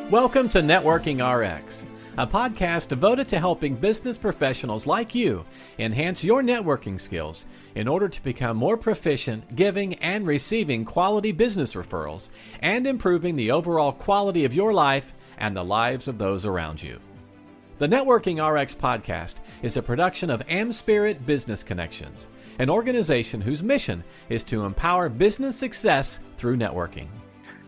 Welcome to Networking RX, a podcast devoted to helping business professionals like you enhance your networking skills in order to become more proficient giving and receiving quality business referrals and improving the overall quality of your life and the lives of those around you. The Networking RX podcast is a production of AmSpirit Business Connections, an organization whose mission is to empower business success through networking.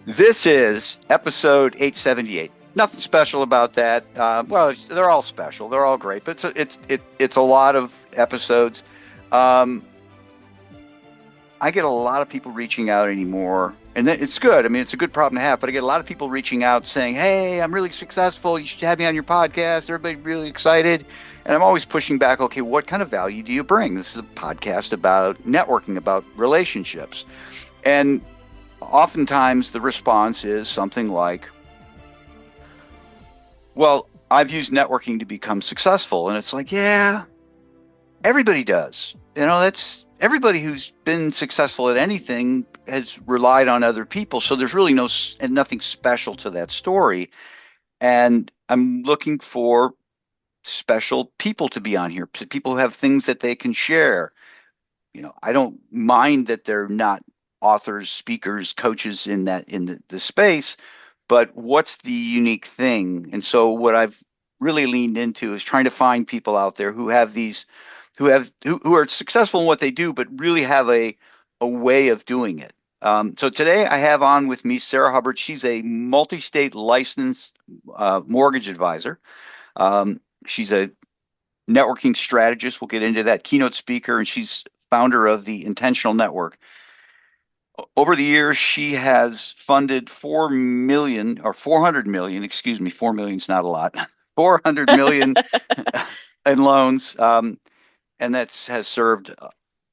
This is episode 878. Nothing special about that. Well, they're all special. They're all great, but it's a lot of episodes. I get a lot of people reaching out anymore, and it's good. I mean, it's a good problem to have, but I get a lot of people reaching out saying, hey, I'm really successful. You should have me on your podcast. Everybody's really excited. And I'm always pushing back, okay, what kind of value do you bring? This is a podcast about networking, about relationships. And oftentimes the response is something like, well, I've used networking to become successful. And it's like, yeah, everybody does. You know, that's everybody who's been successful at anything has relied on other people. So there's really nothing special to that story. And I'm looking for special people to be on here, people who have things that they can share. You know, I don't mind that they're not authors, speakers, coaches in the space, but what's the unique thing? And so what I've really leaned into is trying to find people out there who are successful in what they do, but really have a way of doing it. So today I have on with me Sarah Hubbard. She's a multi-state licensed mortgage advisor. She's a networking strategist. We'll get into that, keynote speaker, and she's founder of the Intentional Network. Over the years, she has funded 400 million, $4 million's not a lot, 400 million in loans, and has served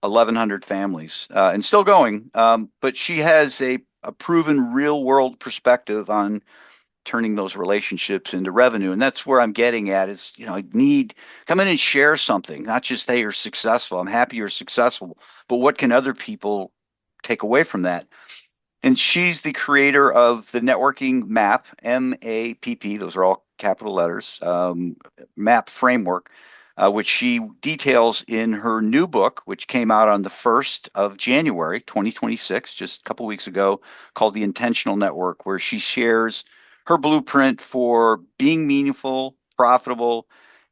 1,100 families and still going. But she has a proven real world perspective on turning those relationships into revenue. And that's where I'm getting at is, you know, come in and share something, not just, hey, you're successful. I'm happy you're successful, but what can other people take away from that? And she's the creator of the networking MAPP, MAPP, those are all capital letters, MAPP framework, which she details in her new book, which came out on the 1st of January, 2026, just a couple weeks ago, called The Intentional Network, where she shares her blueprint for being meaningful, profitable,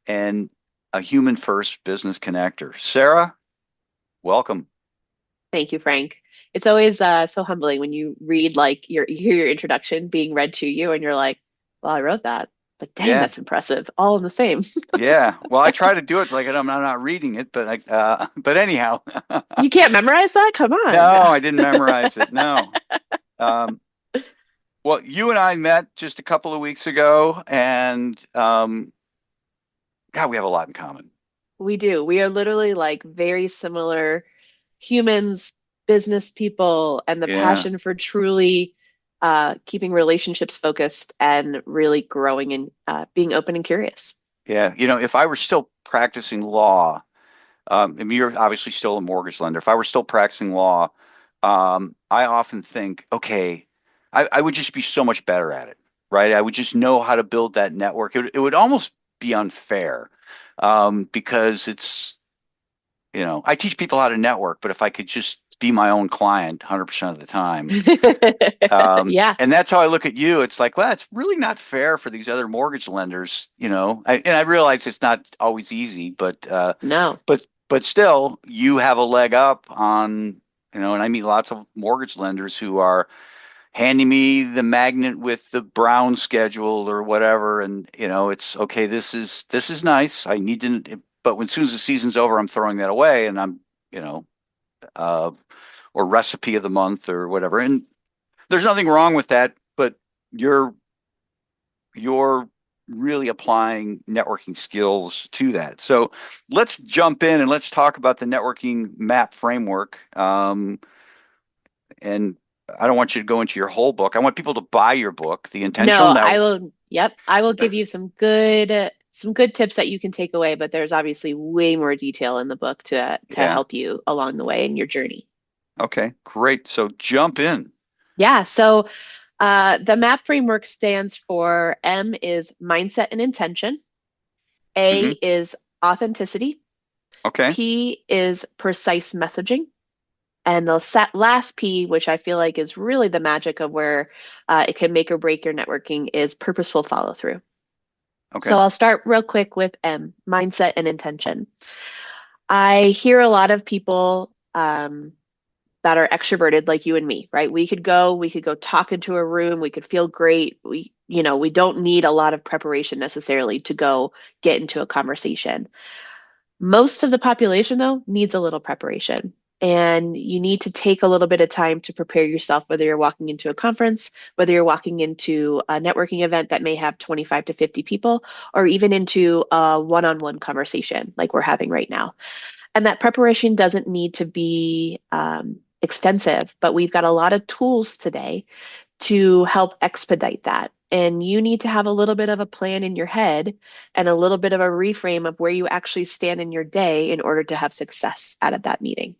and a human first business connector. Sarah, welcome. Thank you, Frank. It's always so humbling when you read, like, you hear your introduction being read to you and you're like, well, I wrote that, but dang, that's impressive. All in the same. Yeah. Well, I try to do it like I'm not reading it, but but anyhow. You can't memorize that? Come on. No, I didn't memorize it. No. Well, you and I met just a couple of weeks ago, and God, we have a lot in common. We do. We are literally like very similar humans, business people, and the passion for truly keeping relationships focused and really growing and being open and curious. Yeah. You know, if I were still practicing law, I mean, you're obviously still a mortgage lender. If I were still practicing law, I often think, okay, I would just be so much better at it, right? I would just know how to build that network. It would almost be unfair because it's, you know, I teach people how to network, but if I could just be my own client 100% of the time. Yeah. And that's how I look at you. It's like, well, it's really not fair for these other mortgage lenders, you know, and I realize it's not always easy, but no, but still you have a leg up on, you know, and I meet lots of mortgage lenders who are handing me the magnet with the Brown schedule or whatever. And, you know, it's okay. This is nice. I need to, but as soon as the season's over, I'm throwing that away and I'm, you know, or recipe of the month or whatever. And there's nothing wrong with that, but you're really applying networking skills to that. So let's jump in and let's talk about the networking MAPP framework. And I don't want you to go into your whole book. I want people to buy your book, The Intentional Network. I will. Yep. I will give you some good tips that you can take away, but there's obviously way more detail in the book to help you along the way in your journey. Okay, great. So jump in. Yeah. So The MAPP framework stands for M is mindset and intention. A Mm-hmm. is authenticity. Okay. P is precise messaging. And the last P, which I feel like is really the magic of where it can make or break your networking, is purposeful follow through. Okay. So I'll start real quick with M, mindset and intention. I hear a lot of people that are extroverted like you and me, right? We could go talk into a room, we could feel great. We don't need a lot of preparation necessarily to go get into a conversation. Most of the population, though, needs a little preparation. And you need to take a little bit of time to prepare yourself, whether you're walking into a conference, whether you're walking into a networking event that may have 25 to 50 people, or even into a one-on-one conversation like we're having right now. And that preparation doesn't need to be extensive, but we've got a lot of tools today to help expedite that. And you need to have a little bit of a plan in your head and a little bit of a reframe of where you actually stand in your day in order to have success out of that meeting.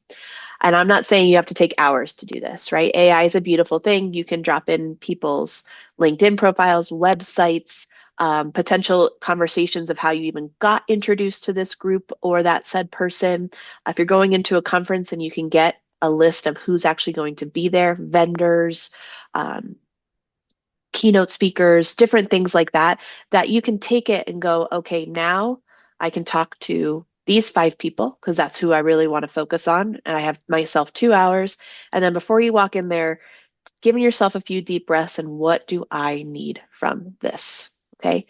And I'm not saying you have to take hours to do this, right? AI is a beautiful thing. You can drop in people's LinkedIn profiles, websites, potential conversations of how you even got introduced to this group or that said person. If you're going into a conference and you can get a list of who's actually going to be there, vendors, keynote speakers, different things like that, that you can take it and go, okay, now I can talk to these 5 people because that's who I really want to focus on. And I have myself 2 hours. And then before you walk in there, giving yourself a few deep breaths and what do I need from this? Okay.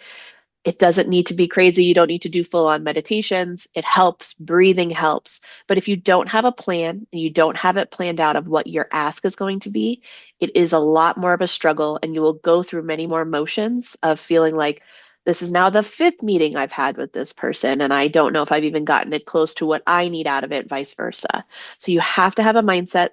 It doesn't need to be crazy. You don't need to do full on meditations. It helps. Breathing helps. But if you don't have a plan and you don't have it planned out of what your ask is going to be, it is a lot more of a struggle and you will go through many more motions of feeling like this is now the 5th meeting I've had with this person and I don't know if I've even gotten it close to what I need out of it, vice versa. So you have to have a mindset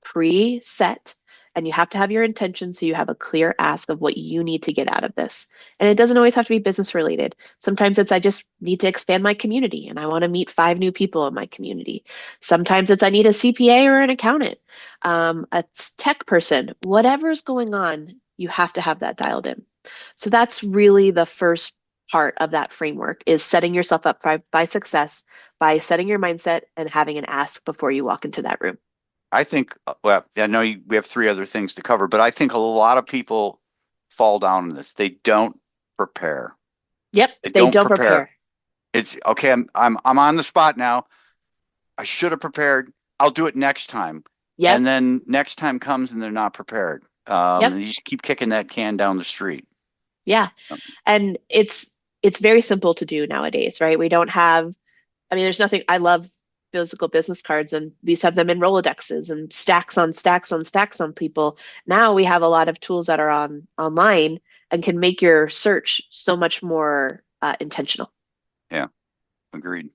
pre-set and you have to have your intention so you have a clear ask of what you need to get out of this. And it doesn't always have to be business related. Sometimes it's I just need to expand my community and I want to meet 5 new people in my community. Sometimes it's I need a CPA or an accountant, a tech person, whatever's going on, you have to have that dialed in. So that's really the first part of that framework is setting yourself up by success by setting your mindset and having an ask before you walk into that room. I think, well, I know we have 3 other things to cover, but I think a lot of people fall down in this. They don't prepare. Yep, they don't prepare. It's okay. I'm on the spot now. I should have prepared. I'll do it next time. Yep. And then next time comes and they're not prepared. And you just keep kicking that can down the street. Yeah. And it's very simple to do nowadays, right? We don't have, there's nothing, I love physical business cards and we used to have them in Rolodexes and stacks on stacks on stacks on people. Now we have a lot of tools that are online and can make your search so much more intentional. Yeah. Agreed.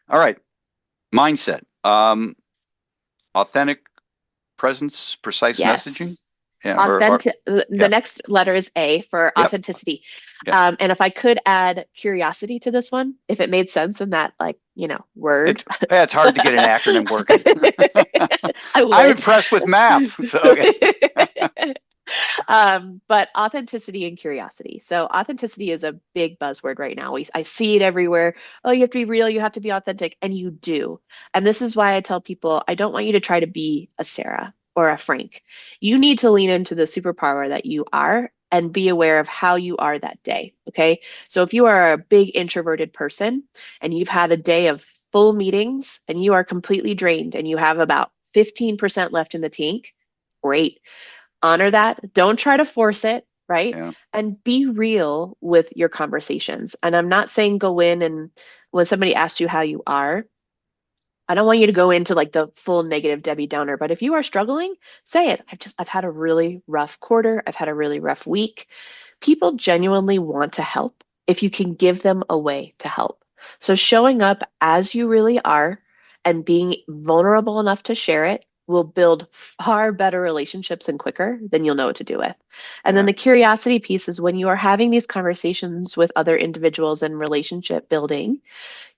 All right. Mindset. Authentic presence, precise messaging. Yeah, the next letter is A for authenticity. Yep. And if I could add curiosity to this one, if it made sense in that, word. It's hard to get an acronym working. I'm impressed with MAPP. So, okay. But authenticity and curiosity. So authenticity is a big buzzword right now. I see it everywhere. Oh, you have to be real. You have to be authentic. And you do. And this is why I tell people, I don't want you to try to be a Sarah or a Frank. You need to lean into the superpower that you are and be aware of how you are that day. Okay. So if you are a big introverted person and you've had a day of full meetings and you are completely drained and you have about 15% left in the tank, great. Honor that. Don't try to force it, right? Yeah. And be real with your conversations. And I'm not saying go in and when somebody asks you how you are, I don't want you to go into like the full negative Debbie Downer, but if you are struggling, say it. I've had a really rough quarter. I've had a really rough week. People genuinely want to help if you can give them a way to help. So showing up as you really are and being vulnerable enough to share it will build far better relationships and quicker than you'll know what to do with. And then the curiosity piece is when you are having these conversations with other individuals and relationship building,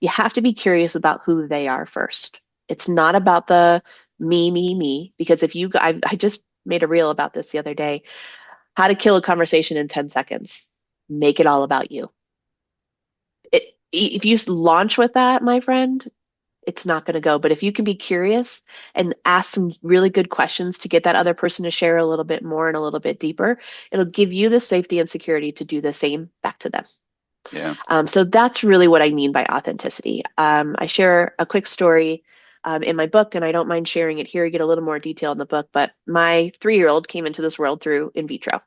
you have to be curious about who they are first. It's not about the me, because if you, I just made a reel about this the other day. How to kill a conversation in 10 seconds. Make it all about you. If you launch with that, my friend, it's not going to go. But if you can be curious and ask some really good questions to get that other person to share a little bit more and a little bit deeper, it'll give you the safety and security to do the same back to them. Yeah. So that's really what I mean by authenticity. I share a quick story in my book, and I don't mind sharing it here. You get a little more detail in the book, but my 3-year-old came into this world through in vitro.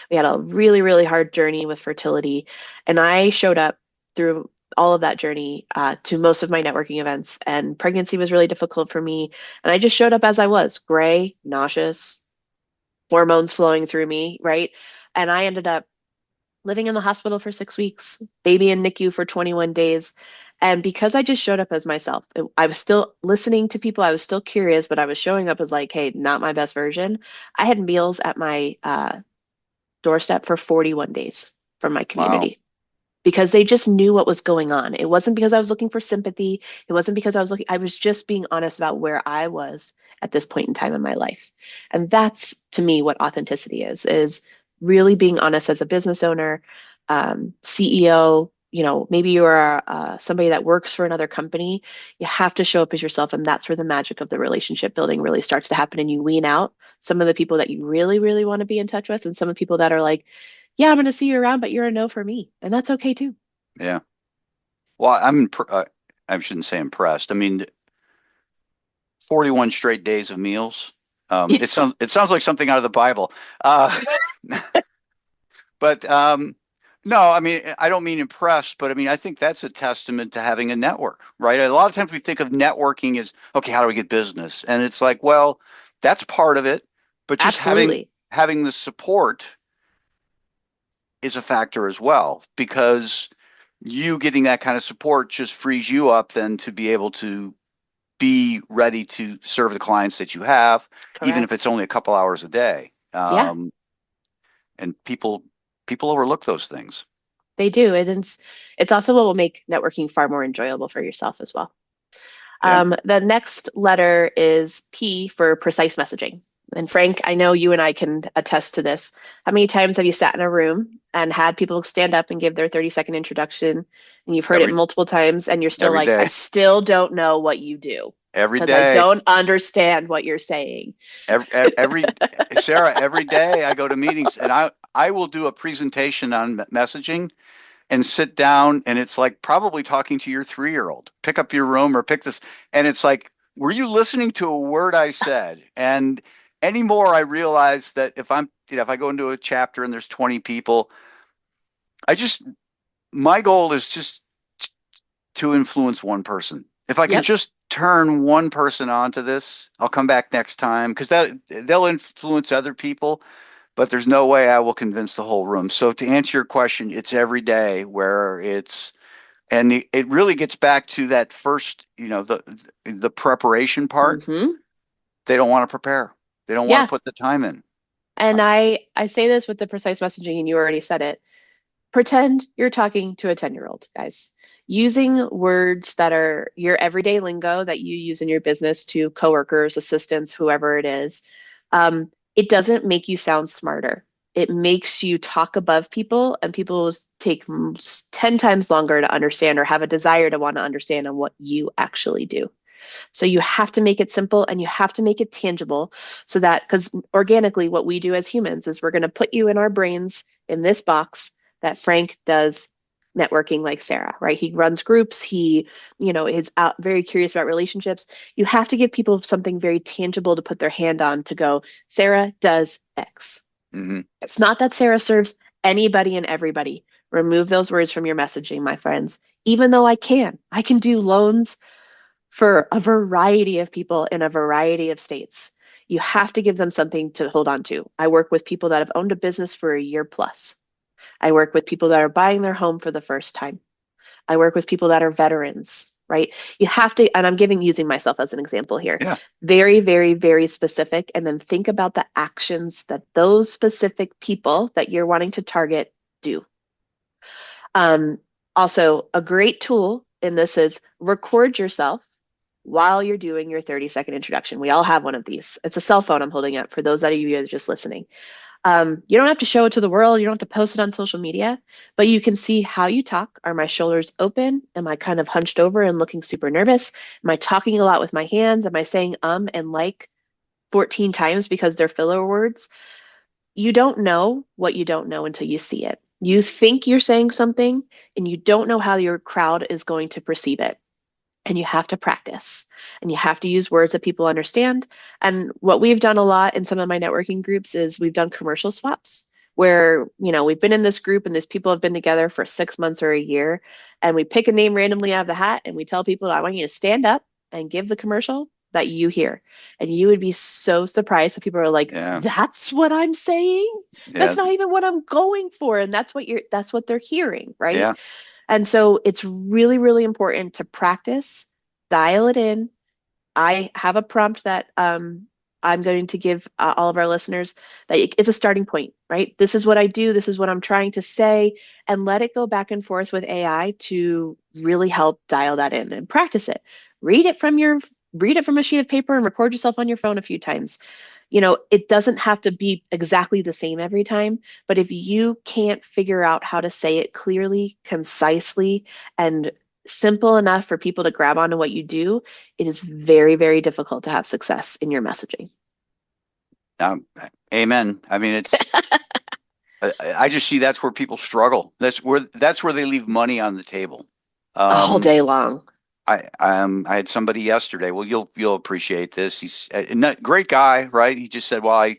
We had a really, really hard journey with fertility, and I showed up through all of that journey to most of my networking events, and pregnancy was really difficult for me. And I just showed up as I was, gray, nauseous, hormones flowing through me, right? And I ended up living in the hospital for 6 weeks, baby in NICU for 21 days. And because I just showed up as myself, I was still listening to people. I was still curious, but I was showing up as like, hey, not my best version. I had meals at my doorstep for 41 days from my community. Wow. Because they just knew what was going on. It wasn't because I was looking for sympathy. It wasn't because I was just being honest about where I was at this point in time in my life. And that's, to me, what authenticity is really being honest as a business owner, CEO. Maybe you're somebody that works for another company. You have to show up as yourself, and that's where the magic of the relationship building really starts to happen. And you wean out some of the people that you really, really want to be in touch with, and some of the people that are like, yeah, I'm going to see you around, but you're a no for me. And that's okay too. Yeah. Well, I shouldn't say impressed. I mean, 41 straight days of meals. It sounds like something out of the Bible. But no, I mean, I don't mean impressed, but I mean, I think that's a testament to having a network, right? A lot of times we think of networking as, okay, how do we get business? And it's like, well, that's part of it, but just having the support is a factor as well, because you getting that kind of support just frees you up then to be able to be ready to serve the clients that you have. Correct. Even if it's only a couple hours a day. Yeah. And people overlook those things. They do. It's also what will make networking far more enjoyable for yourself as well. Yeah. The next letter is P for precise messaging. And Frank, I know you and I can attest to this. How many times have you sat in a room and had people stand up and give their 30-second introduction, and you've heard it multiple times, and you're still like, day. I still don't know what you do. Every day. Because I don't understand what you're saying. Sarah, every day I go to meetings, and I will do a presentation on messaging and sit down, and it's like probably talking to your 3-year-old. Pick up your room or pick this, and it's like, were you listening to a word I said? And anymore, I realize that if I go into a chapter and there's 20 people, my goal is just to influence one person. If I can just turn one person onto this, I'll come back next time, because they'll influence other people, but there's no way I will convince the whole room. So to answer your question, it's every day where and it really gets back to that first, the preparation part. Mm-hmm. They don't want to prepare. They don't want to put the time in. And I say this with the precise messaging, and you already said it. Pretend you're talking to a 10-year-old, guys. Using words that are your everyday lingo that you use in your business to coworkers, assistants, whoever it is. It doesn't make you sound smarter. It makes you talk above people, and people take 10 times longer to understand or have a desire to want to understand on what you actually do. So you have to make it simple, and you have to make it tangible, so that, because organically what we do as humans is we're going to put you in our brains in this box that Frank does networking like Sarah, right? He runs groups. He, is out very curious about relationships. You have to give people something very tangible to put their hand on to go, Sarah does X. Mm-hmm. It's not that Sarah serves anybody and everybody. Remove those words from your messaging, my friends. Even though I can do loans for a variety of people in a variety of states. You have to give them something to hold on to. I work with people that have owned a business for a year plus. I work with people that are buying their home for the first time. I work with people that are veterans, right? You have to, and I'm using myself as an example here. Yeah. Very, very, very specific. And then think about the actions that those specific people that you're wanting to target do. Also, a great tool in this is record yourself while you're doing your 30-second introduction. We all have one of these. It's a cell phone I'm holding up for those of you that are just listening. You don't have to show it to the world. You don't have to post it on social media, but you can see how you talk. Are my shoulders open? Am I kind of hunched over and looking super nervous? Am I talking a lot with my hands? Am I saying and like 14 times because they're filler words? You don't know what you don't know until you see it. You think you're saying something and you don't know how your crowd is going to perceive it. And you have to practice and you have to use words that people understand. And what we've done a lot in some of my networking groups is we've done commercial swaps where, we've been in this group and these people have been together for 6 months or a year. And we pick a name randomly out of the hat and we tell people, I want you to stand up and give the commercial that you hear. And you would be so surprised. So people are like, that's what I'm saying. That's not even what I'm going for. And that's what they're hearing, right? Yeah. And so it's really, really important to practice, dial it in. I have a prompt that I'm going to give all of our listeners that it's a starting point, right? This is what I do. This is what I'm trying to say, and let it go back and forth with AI to really help dial that in and practice it. Read it from a sheet of paper and record yourself on your phone a few times. It doesn't have to be exactly the same every time, but if you can't figure out how to say it clearly, concisely, and simple enough for people to grab onto what you do, it is very, very difficult to have success in your messaging. Amen. I mean, I just see that's where people struggle. That's where they leave money on the table. All day long. I had somebody yesterday. Well, you'll appreciate this. He's a great guy, right? He just said, "Well,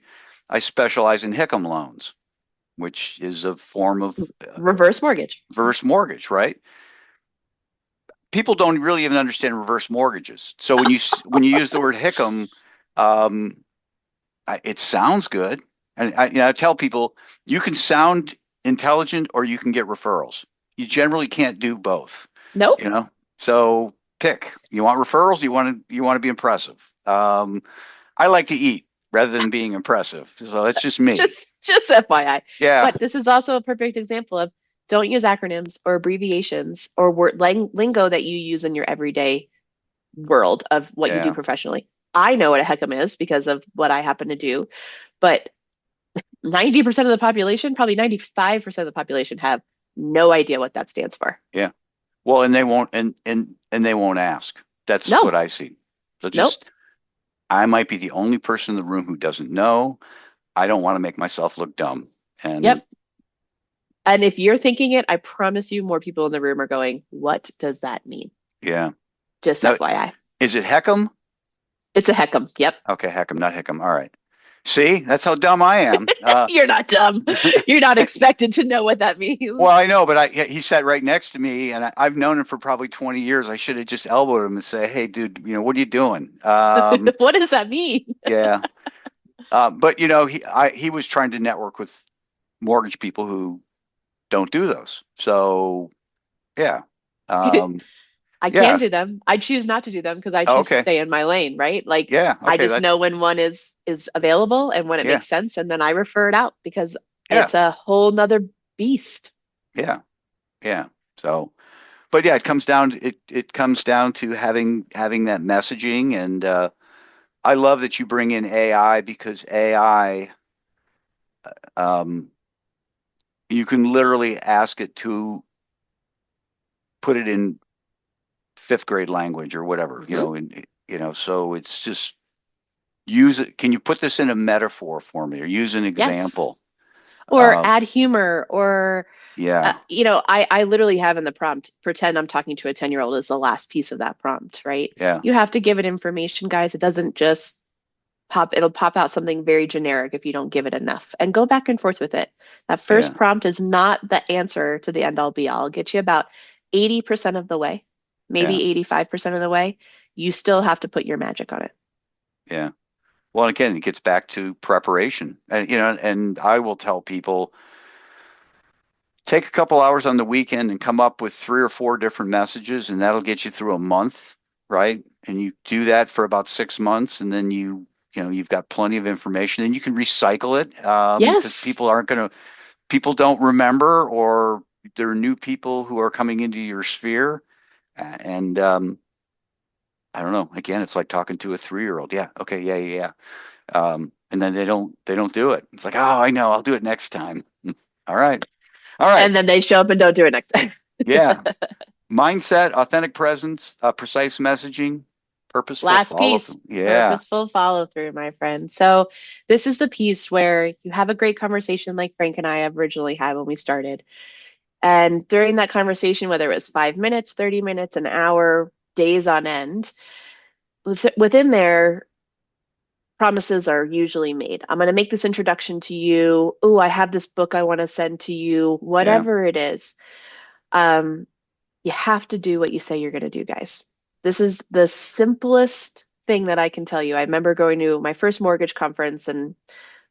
I specialize in HICM loans, which is a form of reverse mortgage." Reverse mortgage, right? People don't really even understand reverse mortgages. So when you use the word HICM, it sounds good, and I tell people you can sound intelligent or you can get referrals. You generally can't do both. Nope. So pick. You want referrals? You want to be impressive. I like to eat rather than being impressive. So that's just me. Just FYI. Yeah. But this is also a perfect example of don't use acronyms or abbreviations or word lingo that you use in your everyday world of what you do professionally. I know what a HECM is because of what I happen to do, but 90% of the population, probably 95% of the population have no idea what that stands for. Yeah. Well, and they won't, and they won't ask. That's what I see. So I might be the only person in the room who doesn't know. I don't want to make myself look dumb. And And if you're thinking it, I promise you more people in the room are going, what does that mean? Yeah. Just FYI. Is it HECM? It's a HECM. Yep. Okay, HECM, not HICM. All right. See, that's how dumb I am. You're not dumb. You're not expected to know what that means. Well, I know, but he sat right next to me, and I've known him for probably 20 years. I should have just elbowed him and say, "Hey, dude, what are you doing?" What does that mean? Yeah. But he was trying to network with mortgage people who don't do those. So, yeah. I can do them. I choose not to do them because I choose to stay in my lane, right? Like, I just know when one is available and when it makes sense, and then I refer it out because it's a whole nother beast. Yeah. Yeah. So, but it comes down to having that messaging, and I love that you bring in AI because AI, you can literally ask it to put it in fifth grade language or whatever, so it's just use it. Can you put this in a metaphor for me or use an example? Yes. Or add humor or, I literally have in the prompt, pretend I'm talking to a 10-year-old is the last piece of that prompt, right? Yeah. You have to give it information, guys. It doesn't just it'll pop out something very generic if you don't give it enough, and go back and forth with it. That first prompt is not the answer to the end all be all. It'll get you about 80% of the way, maybe 85% of the way. You still have to put your magic on it. Yeah. Well, again, it gets back to preparation, and I will tell people, take a couple hours on the weekend and come up with 3 or 4 different messages, and that'll get you through a month, right? And you do that for about 6 months, and then you've got plenty of information, and you can recycle it. Because people don't remember, or there are new people who are coming into your sphere, and I don't know. Again, it's like talking to a 3-year-old. Yeah. Okay. Yeah. Yeah. Yeah. And then they don't do it. It's like, oh, I know. I'll do it next time. All right. All right. And then they show up and don't do it next time. Yeah. Mindset, authentic presence, precise messaging, purposeful Last follow piece, through. Yeah. purposeful follow through, my friend. So this is the piece where you have a great conversation like Frank and I originally had when we started. And during that conversation, whether it was 5 minutes, 30 minutes, an hour, days on end, within there, promises are usually made. I'm going to make this introduction to you. Oh, I have this book I want to send to you, Yeah. whatever it is. Um, you have to do what you say you're going to do, guys. This is the simplest thing that I can tell you. I remember going to my first mortgage conference, and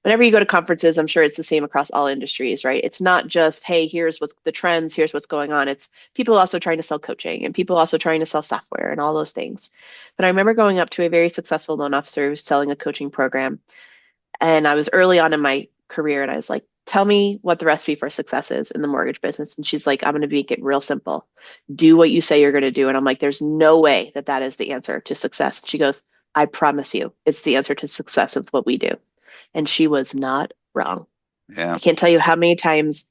whenever you go to conferences, I'm sure it's the same across all industries, right? It's not just, hey, here's what's the trends, here's what's going on. It's people also trying to sell coaching and people also trying to sell software and all those things. But I remember going up to a very successful loan officer who was selling a coaching program. And I was early on in my career and I was like, tell me what the recipe for success is in the mortgage business. And she's like, I'm going to make it real simple. Do what you say you're going to do. And I'm like, there's no way that that is the answer to success. She goes, I promise you, it's the answer to success of what we do. And she was not wrong. Yeah. I can't tell you how many times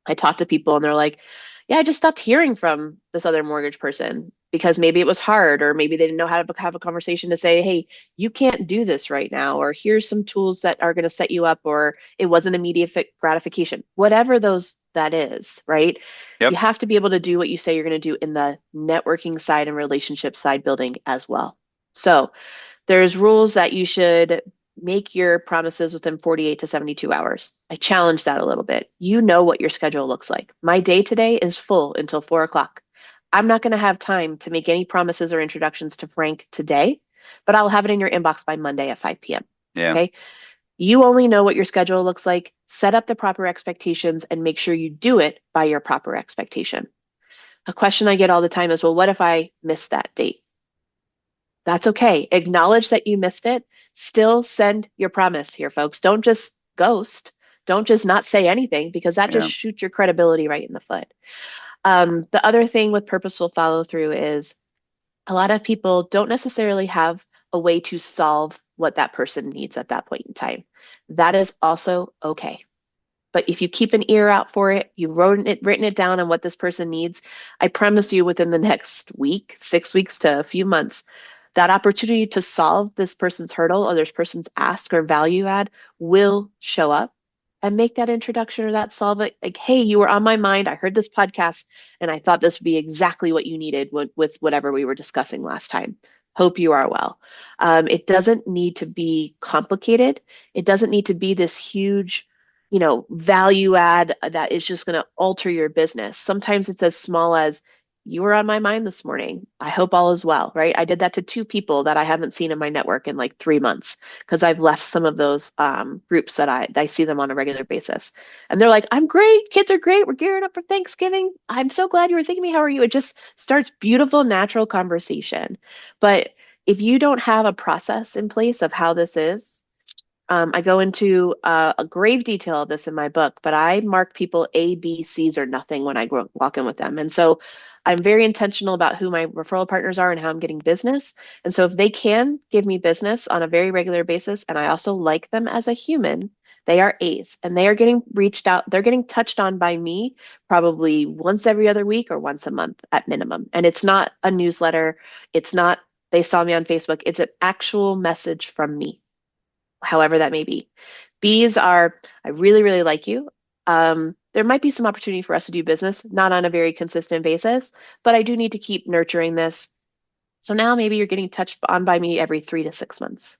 I talk to people and they're like, yeah, I just stopped hearing from this other mortgage person because maybe it was hard, or maybe they didn't know how to have a conversation to say, hey, you can't do this right now, or here's some tools that are going to set you up, or it wasn't immediate gratification, whatever that is, right? You Yep. have to be able to do what you say you're going to do in the networking side and relationship side building as well. So there's rules that you should make your promises within 48 to 72 hours. I challenge that a little bit. You know what your schedule looks like. My day today is full until 4 o'clock. I'm not going to have time to make any promises or introductions to Frank today, but I'll have it in your inbox by Monday at 5 p.m. Yeah. Okay. You only know what your schedule looks like. Set up the proper expectations and make sure you do it by your proper expectation. A question I get all the time is, well, what if I miss that date? That's okay. Acknowledge that you missed it. Still send your promise here, folks. Don't just ghost. Don't just not say anything because that Yeah. just shoots your credibility right in the foot. The other thing with purposeful follow through is a lot of people don't necessarily have a way to solve what that person needs at that point in time. That is also okay. But if you keep an ear out for it, you've written it down on what this person needs, I promise you within the next week, 6 weeks to a few months, that opportunity to solve this person's hurdle or this person's ask or value add will show up, and make that introduction or that solve it. Like, hey, you were on my mind. I heard this podcast and I thought this would be exactly what you needed with whatever we were discussing last time. Hope you are well. It doesn't need to be complicated. It doesn't need to be this huge, value add that is just going to alter your business. Sometimes it's as small as, you were on my mind this morning. I hope all is well, right? I did that to 2 people that I haven't seen in my network in like 3 months because I've left some of those groups that I see them on a regular basis. And they're like, I'm great. Kids are great. We're gearing up for Thanksgiving. I'm so glad you were thinking of me. How are you? It just starts beautiful, natural conversation. But if you don't have a process in place of how this is, I go into a grave detail of this in my book, but I mark people A, B, C's, or nothing when I walk in with them. And so I'm very intentional about who my referral partners are and how I'm getting business. And so if they can give me business on a very regular basis, and I also like them as a human, they are A's and they are getting reached out. They're getting touched on by me probably once every other week or once a month at minimum. And it's not a newsletter. It's not, they saw me on Facebook. It's an actual message from me, however that may be. B's are, I really, really like you. There might be some opportunity for us to do business, not on a very consistent basis, but I do need to keep nurturing this. So now maybe you're getting touched on by me every 3 to 6 months.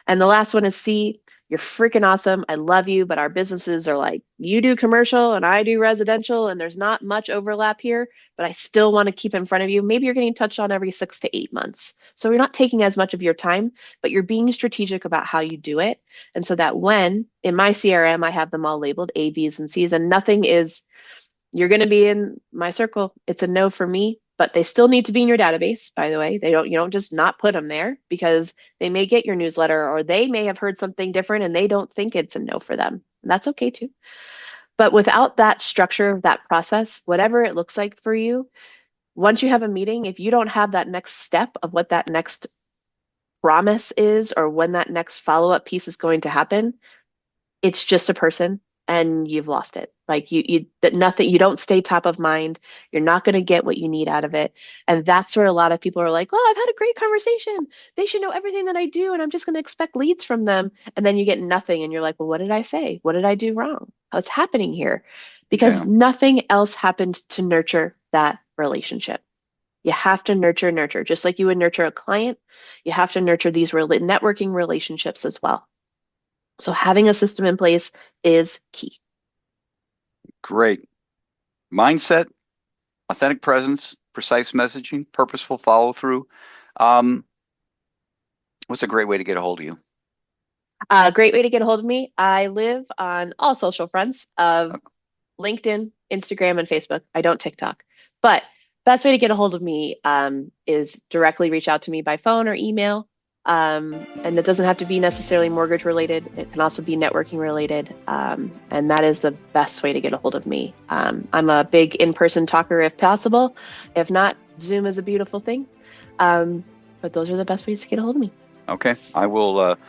And the last one is C. You're freaking awesome. I love you, but our businesses are like, you do commercial and I do residential, and there's not much overlap here, but I still want to keep in front of you. Maybe you're getting touched on every 6 to 8 months. So you're not taking as much of your time, but you're being strategic about how you do it. And so that when in my CRM, I have them all labeled A, B's, and C's, and nothing is, you're going to be in my circle. It's a no for me, but they still need to be in your database, by the way. You don't just not put them there because they may get your newsletter or they may have heard something different and they don't think it's a no for them. And that's okay too. But without that structure, that process, whatever it looks like for you, once you have a meeting, if you don't have that next step of what that next promise is or when that next follow-up piece is going to happen, it's just a person and you've lost it. Like that nothing, you don't stay top of mind. You're not going to get what you need out of it. And that's where a lot of people are like, well, I've had a great conversation. They should know everything that I do, and I'm just going to expect leads from them. And then you get nothing. And you're like, well, what did I say? What did I do wrong? What's happening here? Because nothing else happened to nurture that relationship. You have to nurture, just like you would nurture a client. You have to nurture these networking relationships as well. So having a system in place is key. Great. Mindset, authentic presence, precise messaging, purposeful follow through. What's a great way to get a hold of you? A great way to get a hold of me. I live on all social fronts of LinkedIn, Instagram, and Facebook. I don't TikTok, but best way to get a hold of me is directly reach out to me by phone or email. And it doesn't have to be necessarily mortgage related. It can also be networking related. And that is the best way to get a hold of me. I'm a big in-person talker if possible. If not, Zoom is a beautiful thing. But those are the best ways to get a hold of me. Okay. I'll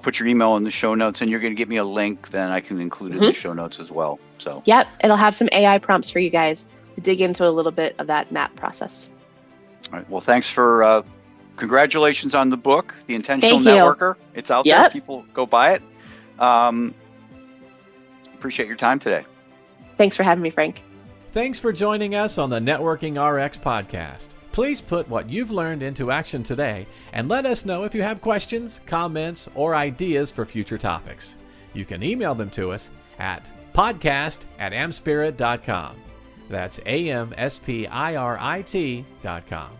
put your email in the show notes, and you're going to give me a link, then I can include it in the show notes as well. So. Yep. It'll have some AI prompts for you guys to dig into a little bit of that MAPP process. All right. Well, thanks for, congratulations on the book, The Intentional Networker. It's out there. People go buy it. Appreciate your time today. Thanks for having me, Frank. Thanks for joining us on the Networking RX podcast. Please put what you've learned into action today and let us know if you have questions, comments, or ideas for future topics. You can email them to us at podcast@amspirit.com. That's AmSpirit.com.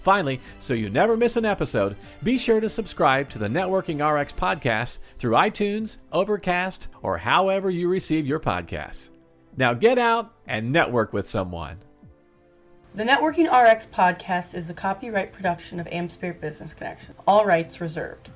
Finally, so you never miss an episode, be sure to subscribe to the Networking RX podcast through iTunes, Overcast, or however you receive your podcasts. Now get out and network with someone. The Networking RX podcast is the copyright production of AmSpirit Business Connection. All rights reserved.